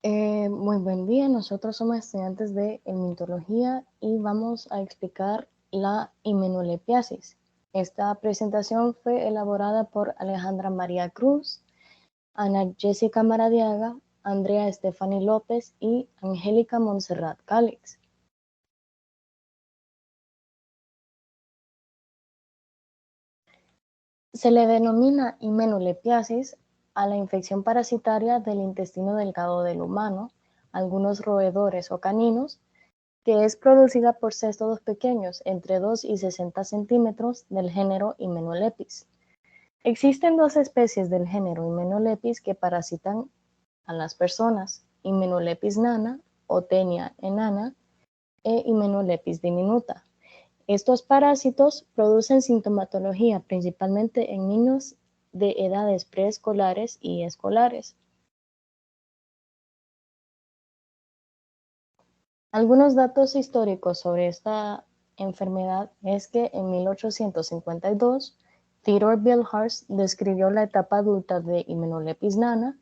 Muy buen día, nosotros somos estudiantes de mitología y vamos a explicar la himenolepiasis. Esta presentación fue elaborada por Alejandra María Cruz, Ana Jessica Maradiaga, Andrea Estefany López y Angélica Montserrat Cálix. Se le denomina himenolepiasis a la infección parasitaria del intestino delgado del humano, algunos roedores o caninos, que es producida por céstodos pequeños entre 2 y 60 centímetros del género Hymenolepis. Existen dos especies del género Hymenolepis que parasitan a las personas, Hymenolepis nana o Taenia enana e Hymenolepis diminuta. Estos parásitos producen sintomatología principalmente en niños de edades preescolares y escolares. Algunos datos históricos sobre esta enfermedad es que en 1852 Theodore Bilharz describió la etapa adulta de Hymenolepis nana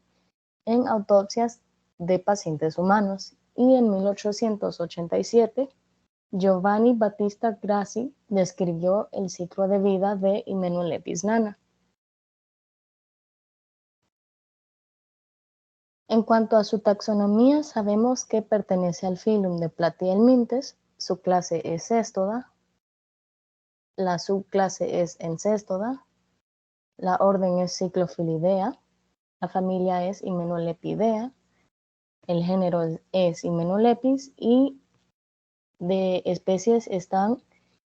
en autopsias de pacientes humanos y en 1887 Giovanni Battista Grassi describió el ciclo de vida de Hymenolepis nana. En cuanto a su taxonomía, sabemos que pertenece al filum de Platyhelminthes, su clase es Cestoda, la subclase es Encéstoda, la orden es Cyclophilidea, la familia es Hymenolepidea, el género es Hymenolepis y de especies están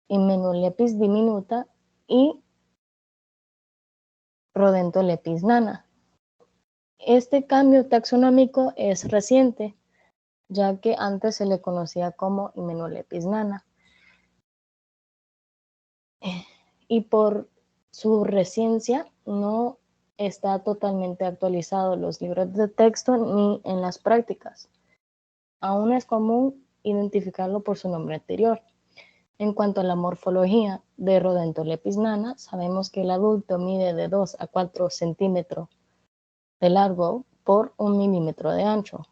Hymenolepis diminuta y Rhodentolepis nana. Este cambio taxonómico es reciente, ya que antes se le conocía como Hymenolepis nana. Y por su reciencia no está totalmente actualizado los libros de texto ni en las prácticas. Aún es común identificarlo por su nombre anterior. En cuanto a la morfología de Rhodentolepis nana, sabemos que el adulto mide de 2 a 4 centímetros de largo por 1 milímetro de ancho.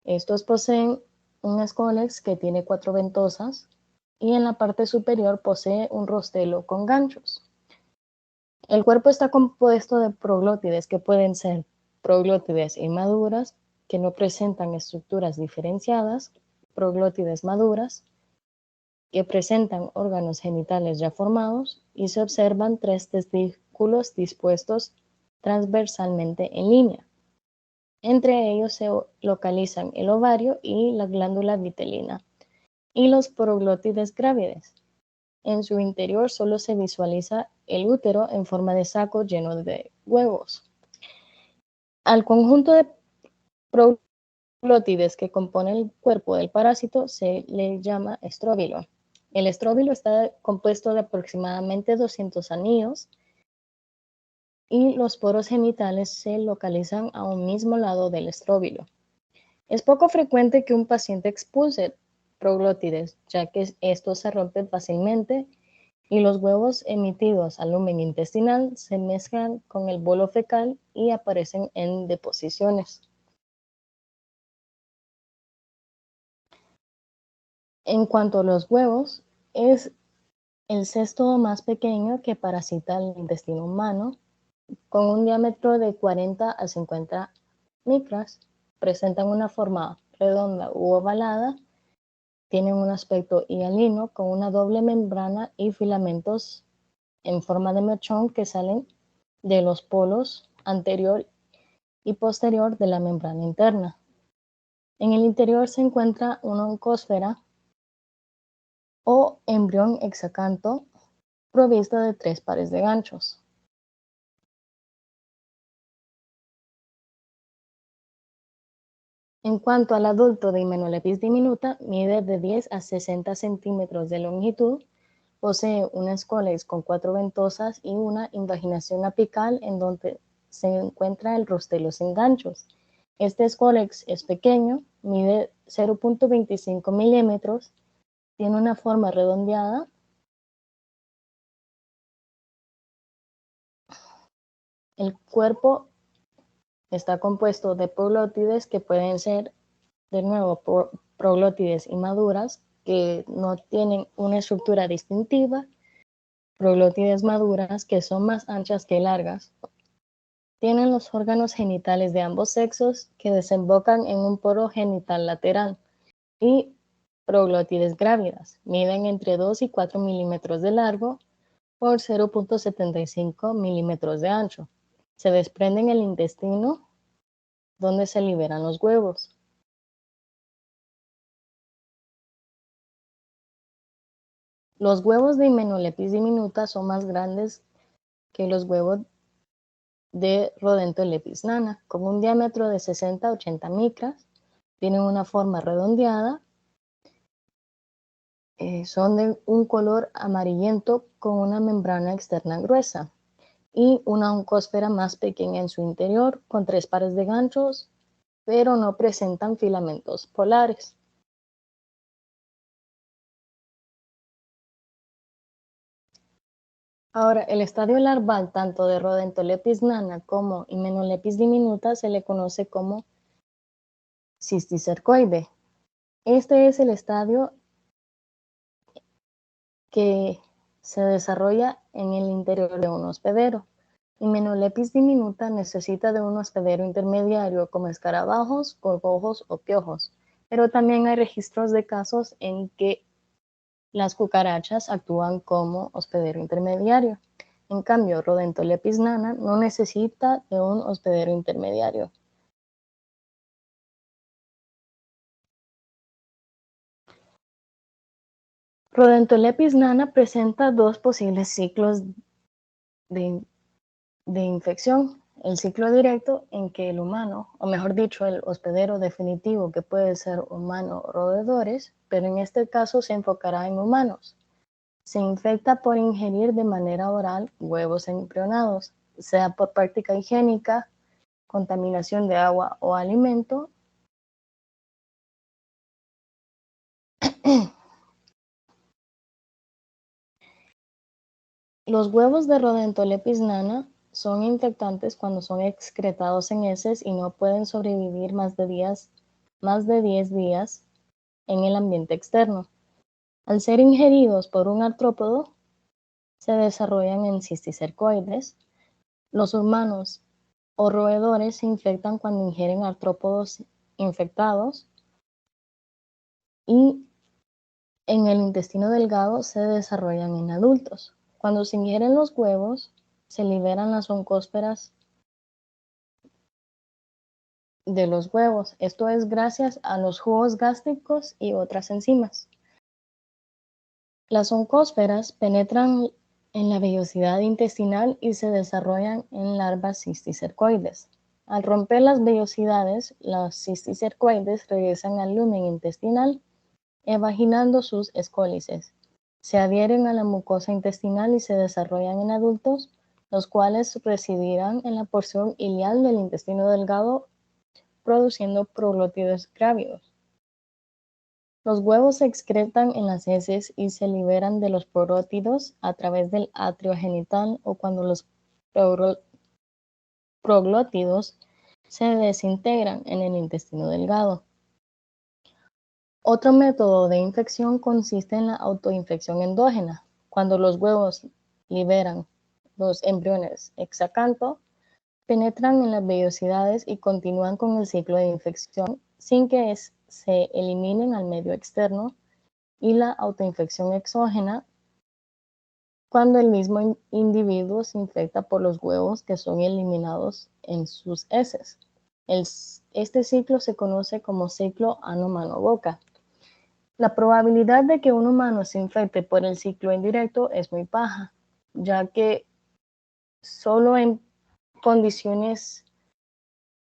Estos poseen un escólex que tiene 4 ventosas y en la parte superior posee un rostelo con ganchos. El cuerpo está compuesto de proglótides que pueden ser proglótides inmaduras, que no presentan estructuras diferenciadas, proglótides maduras, que presentan órganos genitales ya formados y se observan 3 testículos dispuestos transversalmente en línea. Entre ellos se localizan el ovario y la glándula vitelina y los proglótides grávides. En su interior solo se visualiza el útero en forma de saco lleno de huevos. Al conjunto de proglótides que compone el cuerpo del parásito se le llama estróbilo. El estróbilo está compuesto de aproximadamente 200 anillos y los poros genitales se localizan a un mismo lado del estróbilo. Es poco frecuente que un paciente expulse proglótides, ya que estos se rompen fácilmente y los huevos emitidos al lumen intestinal se mezclan con el bolo fecal y aparecen en deposiciones. En cuanto a los huevos, es el cestodo más pequeño que parasita el intestino humano, con un diámetro de 40 a 50 micras. Presentan una forma redonda u ovalada, tienen un aspecto hialino con una doble membrana y filamentos en forma de mechón que salen de los polos anterior y posterior de la membrana interna. En el interior se encuentra una oncósfera o embrión hexacanto provista de 3 pares de ganchos. En cuanto al adulto de Hymenolepis diminuta, mide de 10 a 60 centímetros de longitud, posee una escólex con 4 ventosas y una invaginación apical en donde se encuentra el rostelo sin ganchos. Este escólex es pequeño, mide 0.25 milímetros, tiene una forma redondeada. El cuerpo está compuesto de proglótides que pueden ser, de nuevo, proglótides inmaduras que no tienen una estructura distintiva, proglótides maduras que son más anchas que largas. Tienen los órganos genitales de ambos sexos que desembocan en un poro genital lateral y proglótides grávidas. Miden entre 2 y 4 milímetros de largo por 0.75 milímetros de ancho. Se desprenden en el intestino donde se liberan los huevos. Los huevos de Hymenopletis diminuta son más grandes que los huevos de Rhodantholepis nana, con un diámetro de 60 a 80 micras. Tienen una forma redondeada. Son de un color amarillento con una membrana externa gruesa y una oncósfera más pequeña en su interior, con 3 pares de ganchos, pero no presentan filamentos polares. Ahora, el estadio larval tanto de Rhodantholepis nana como Hymenopletis diminuta se le conoce como cisticercoide. Este es el estadio que se desarrolla en el interior de un hospedero. Hymenopletis diminuta necesita de un hospedero intermediario como escarabajos, gorgojos o piojos, pero también hay registros de casos en que las cucarachas actúan como hospedero intermediario. En cambio, Rhodantholepis nana no necesita de un hospedero intermediario. Rhodantholepis nana presenta dos posibles ciclos de infección. El ciclo directo en que el humano, o mejor dicho, el hospedero definitivo, que puede ser humano o roedores, pero en este caso se enfocará en humanos. Se infecta por ingerir de manera oral huevos embrionados, sea por práctica higiénica, contaminación de agua o alimento. Los huevos de Rhodantholepis nana son infectantes cuando son excretados en heces y no pueden sobrevivir más de 10 días en el ambiente externo. Al ser ingeridos por un artrópodo, se desarrollan en cisticercoides. Los humanos o roedores se infectan cuando ingieren artrópodos infectados y en el intestino delgado se desarrollan en adultos. Cuando se ingieren los huevos, se liberan las oncósferas de los huevos. Esto es gracias a los jugos gástricos y otras enzimas. Las oncósferas penetran en la vellosidad intestinal y se desarrollan en larvas cisticercoides. Al romper las vellosidades, las cisticercoides regresan al lumen intestinal, evaginando sus escólices. Se adhieren a la mucosa intestinal y se desarrollan en adultos, los cuales residirán en la porción ileal del intestino delgado, produciendo proglótides grávidos. Los huevos se excretan en las heces y se liberan de los proglótidos a través del atrio genital o cuando los proglótidos se desintegran en el intestino delgado. Otro método de infección consiste en la autoinfección endógena, cuando los huevos liberan los embriones hexacanto, penetran en las vellosidades y continúan con el ciclo de infección sin que se eliminen al medio externo, y la autoinfección exógena, cuando el mismo individuo se infecta por los huevos que son eliminados en sus heces. Este ciclo se conoce como ciclo ano-mano-boca. La probabilidad de que un humano se infecte por el ciclo indirecto es muy baja, ya que solo en condiciones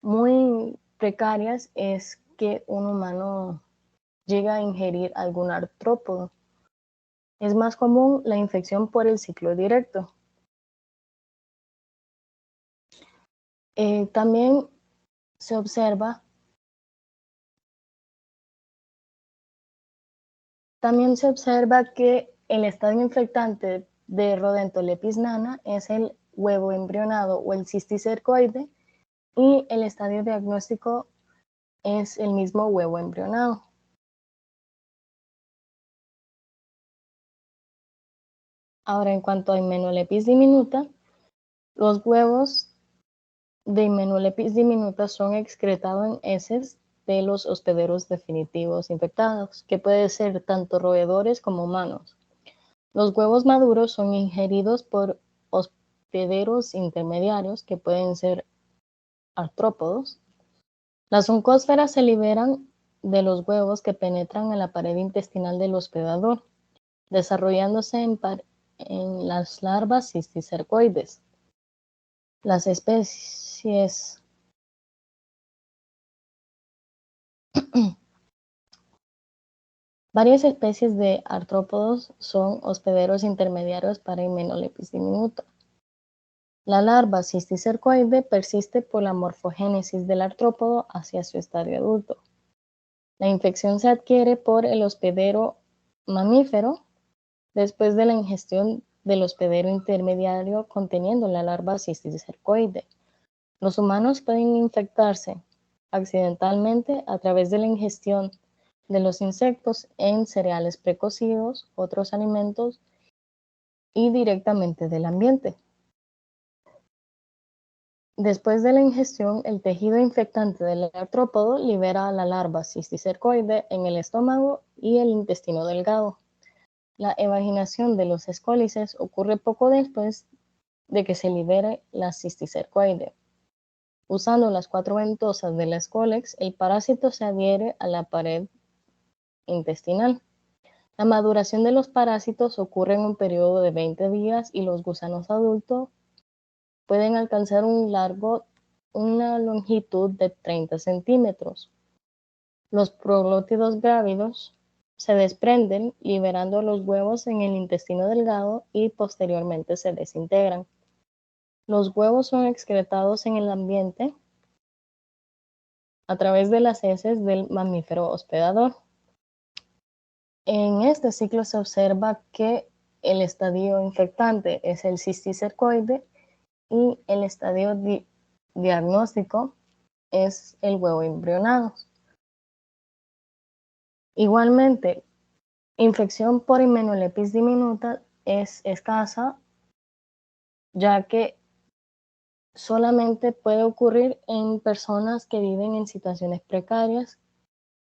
muy precarias es que un humano llega a ingerir algún artrópodo. Es más común la infección por el ciclo directo. También se observa que el estadio infectante de Rhodantholepis nana es el huevo embrionado o el cisticercoide, Y el estadio diagnóstico es el mismo huevo embrionado. Ahora, en cuanto a Hymenopeltis diminuta, los huevos de Hymenopeltis diminuta son excretados en heces de los hospederos definitivos infectados, que pueden ser tanto roedores como humanos. Los huevos maduros son ingeridos por hospederos intermediarios, que pueden ser artrópodos. Las oncósferas se liberan de los huevos que penetran en la pared intestinal del hospedador, desarrollándose en las larvas cisticercoides. Las especies Varias especies de artrópodos son hospederos intermediarios para Hymenopeltis diminuta. La larva cisticercoide persiste por la morfogénesis del artrópodo hacia su estadio adulto. La infección se adquiere por el hospedero mamífero después de la ingestión del hospedero intermediario conteniendo la larva cisticercoide. Los humanos pueden infectarse accidentalmente a través de la ingestión de los insectos en cereales precocidos, otros alimentos y directamente del ambiente. Después de la ingestión, el tejido infectante del artrópodo libera a la larva cisticercoide en el estómago y el intestino delgado. La evaginación de los escólices ocurre poco después de que se libere la cisticercoide. Usando las 4 ventosas de la escólex, el parásito se adhiere a la pared intestinal. La maduración de los parásitos ocurre en un periodo de 20 días y los gusanos adultos pueden alcanzar una longitud de 30 centímetros. Los proglótidos grávidos se desprenden liberando los huevos en el intestino delgado y posteriormente se desintegran. Los huevos son excretados en el ambiente a través de las heces del mamífero hospedador. En este ciclo se observa que el estadio infectante es el cisticercoide y el estadio diagnóstico es el huevo embrionado. Igualmente, infección por Hymenopeltis diminuta es escasa, ya que solamente puede ocurrir en personas que viven en situaciones precarias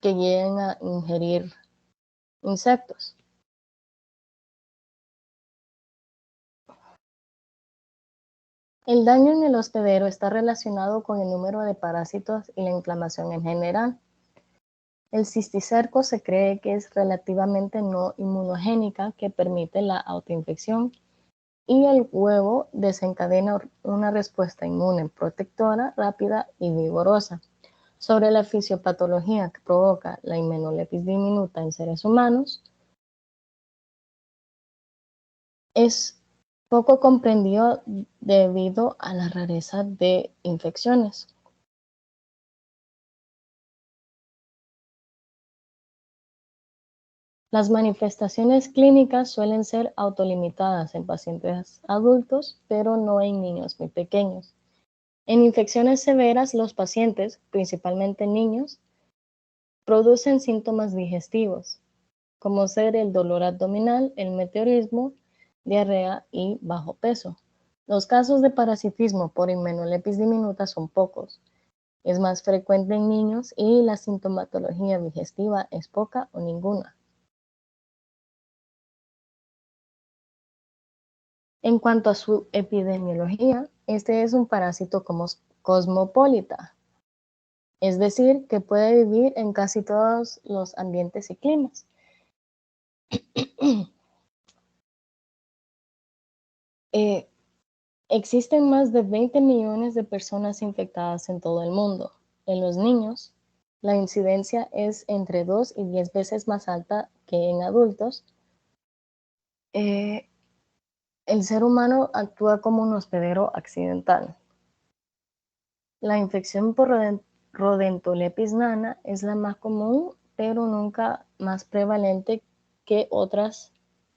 que lleguen a ingerir insectos. El daño en el hospedero está relacionado con el número de parásitos y la inflamación en general. El cisticerco se cree que es relativamente no inmunogénica, que permite la autoinfección, y el huevo desencadena una respuesta inmune protectora rápida y vigorosa. Sobre la fisiopatología que provoca la Hymenopeltis diminuta en seres humanos, es poco comprendido debido a la rareza de infecciones. Las manifestaciones clínicas suelen ser autolimitadas en pacientes adultos, pero no en niños muy pequeños. En infecciones severas, los pacientes, principalmente niños, producen síntomas digestivos, como ser el dolor abdominal, el meteorismo, diarrea y bajo peso. Los casos de parasitismo por Hymenopeltis diminuta son pocos. Es más frecuente en niños y la sintomatología digestiva es poca o ninguna. En cuanto a su epidemiología, este es un parásito cosmopolita, es decir, que puede vivir en casi todos los ambientes y climas. Existen más de 20 millones de personas infectadas en todo el mundo. En los niños, la incidencia es entre 2 y 10 veces más alta que en adultos. El ser humano actúa como un hospedero accidental. La infección por Rodentolepis nana es la más común, pero nunca más prevalente que otras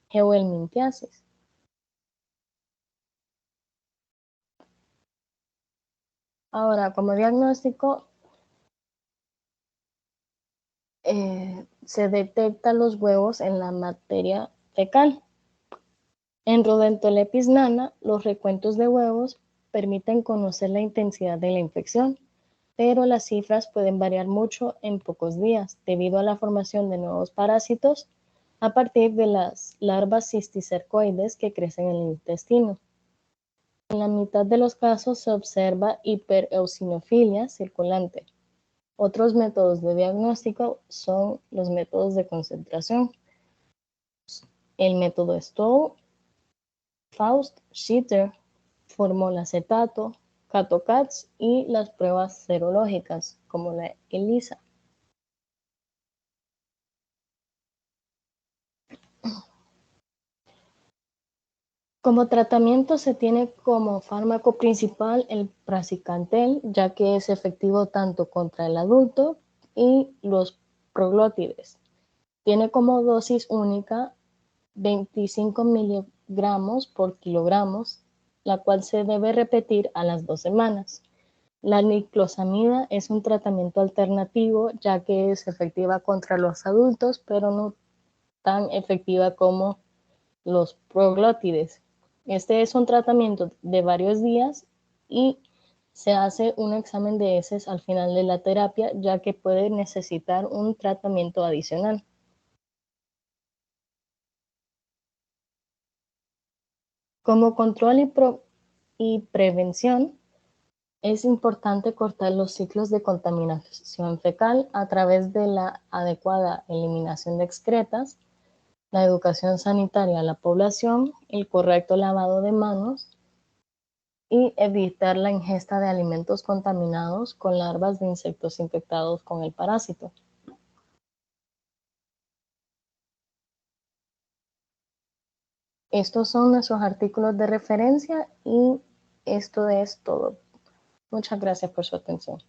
geohelminthiasis. Ahora, como diagnóstico, se detecta los huevos en la materia fecal. En Rhodentolepis nana, los recuentos de huevos permiten conocer la intensidad de la infección, pero las cifras pueden variar mucho en pocos días debido a la formación de nuevos parásitos a partir de las larvas cisticercoides que crecen en el intestino. En la mitad de los casos se observa hipereosinofilia circulante. Otros métodos de diagnóstico son los métodos de concentración, el método Stoll, Faust, Schitter, formol-acetato, CATO-CATS y las pruebas serológicas como la ELISA. Como tratamiento se tiene como fármaco principal el praziquantel, ya que es efectivo tanto contra el adulto y los proglótides. Tiene como dosis única 25 miligramos por kilogramos, la cual se debe repetir a las 2 semanas. La niclosamida es un tratamiento alternativo, ya que es efectiva contra los adultos, pero no tan efectiva como los proglótides. Este es un tratamiento de varios días y se hace un examen de heces al final de la terapia, ya que puede necesitar un tratamiento adicional. Como control y prevención, es importante cortar los ciclos de contaminación fecal a través de la adecuada eliminación de excretas, la educación sanitaria a la población, el correcto lavado de manos y evitar la ingesta de alimentos contaminados con larvas de insectos infectados con el parásito. Estos son nuestros artículos de referencia y esto es todo. Muchas gracias por su atención.